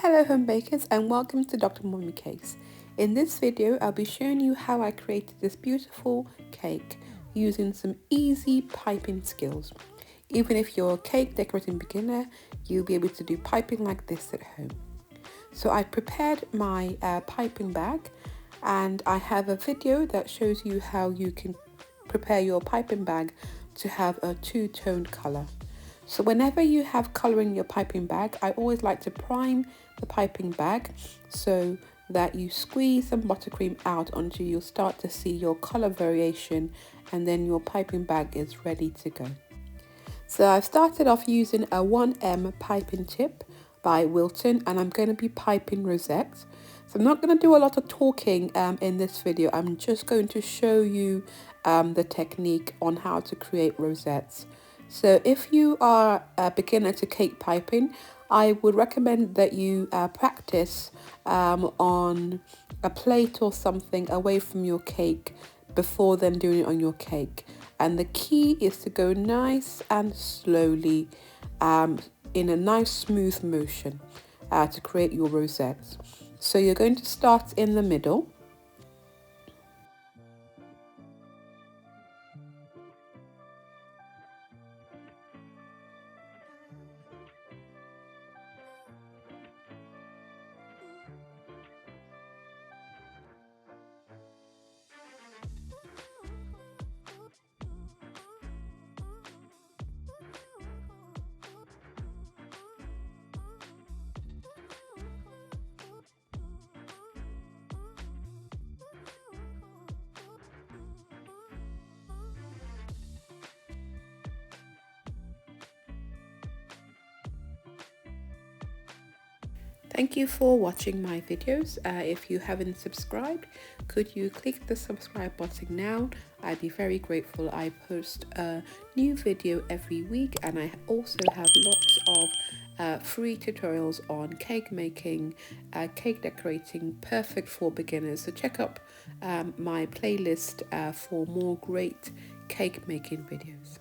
Hello home bakers and welcome to DrMummyCakes. In this video I'll be showing you how I created this beautiful cake using some easy piping skills. Even if you're a cake decorating beginner, you'll be able to do piping like this at home. So I prepared my piping bag and I have a video that shows you how you can prepare your piping bag to have a two-toned colour. So whenever you have colour in your piping bag, I always like to prime the piping bag so that you squeeze some buttercream out until you'll start to see your colour variation, and then your piping bag is ready to go. So I've started off using a 1M piping tip by Wilton, and I'm going to be piping rosettes. So I'm not going to do a lot of talking in this video. I'm just going to show you the technique on how to create rosettes. So if you are a beginner to cake piping, I would recommend that you practice on a plate or something away from your cake before then doing it on your cake. And the key is to go nice and slowly in a nice smooth motion to create your rosettes. So you're going to start in the middle. Thank you for watching my videos. If you haven't subscribed, could you click the subscribe button now? I'd be very grateful. I post a new video every week, and I also have lots of free tutorials on cake making, cake decorating, perfect for beginners. So check up my playlist for more great cake making videos.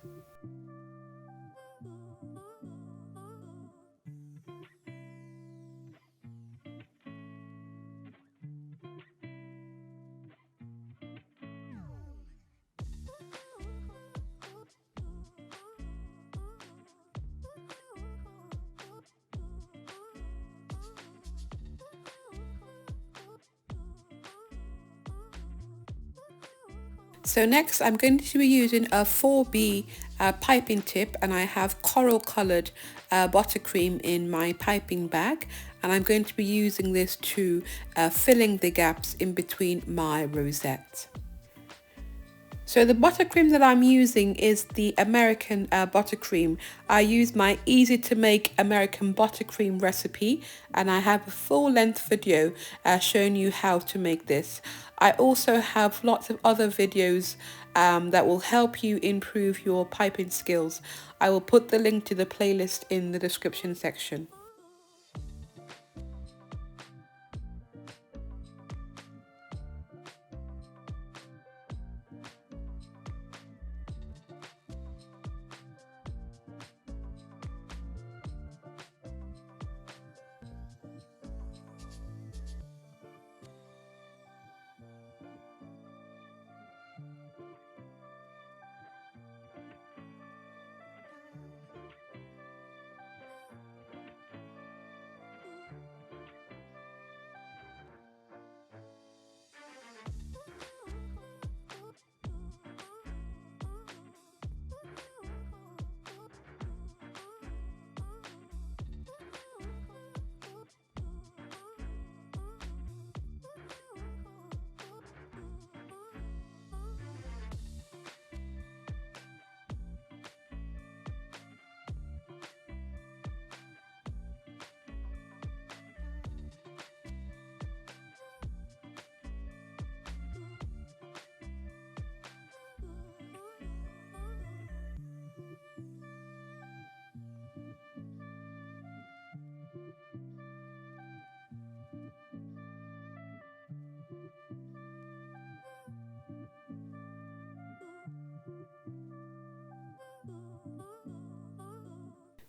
So next I'm going to be using a 4B piping tip, and I have coral coloured buttercream in my piping bag, and I'm going to be using this to filling the gaps in between my rosettes. So the buttercream that I'm using is the American buttercream. I use my easy to make American buttercream recipe, and I have a full length video showing you how to make this. I also have lots of other videos that will help you improve your piping skills. I will put the link to the playlist in the description section.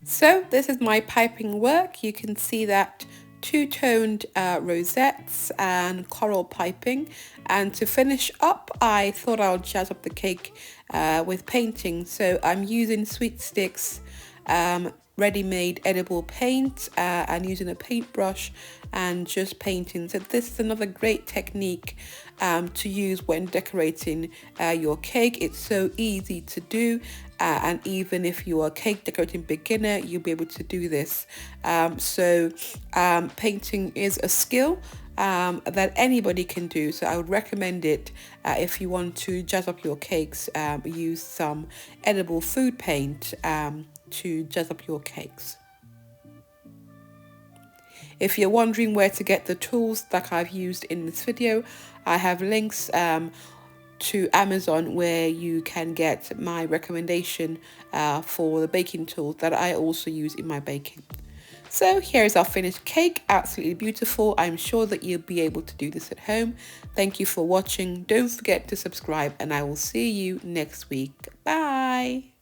So this is my piping work. You can see that two-toned rosettes and coral piping. And to finish up, I thought I would jazz up the cake with painting. So I'm using Sweet Sticks ready-made edible paint and using a paintbrush and just painting. So this is another great technique to use when decorating your cake. It's so easy to do, and even if you're a cake decorating beginner, you'll be able to do this. Painting is a skill that anybody can do, so I would recommend it if you want to jazz up your cakes. Use some edible food paint to jazz up your cakes. If you're wondering where to get the tools that I've used in this video, I have links to Amazon where you can get my recommendation for the baking tools that I also use in my baking. So here's our finished cake, absolutely beautiful. I'm sure that you'll be able to do this at home. Thank you for watching. Don't forget to subscribe, and I will see you next week. Bye.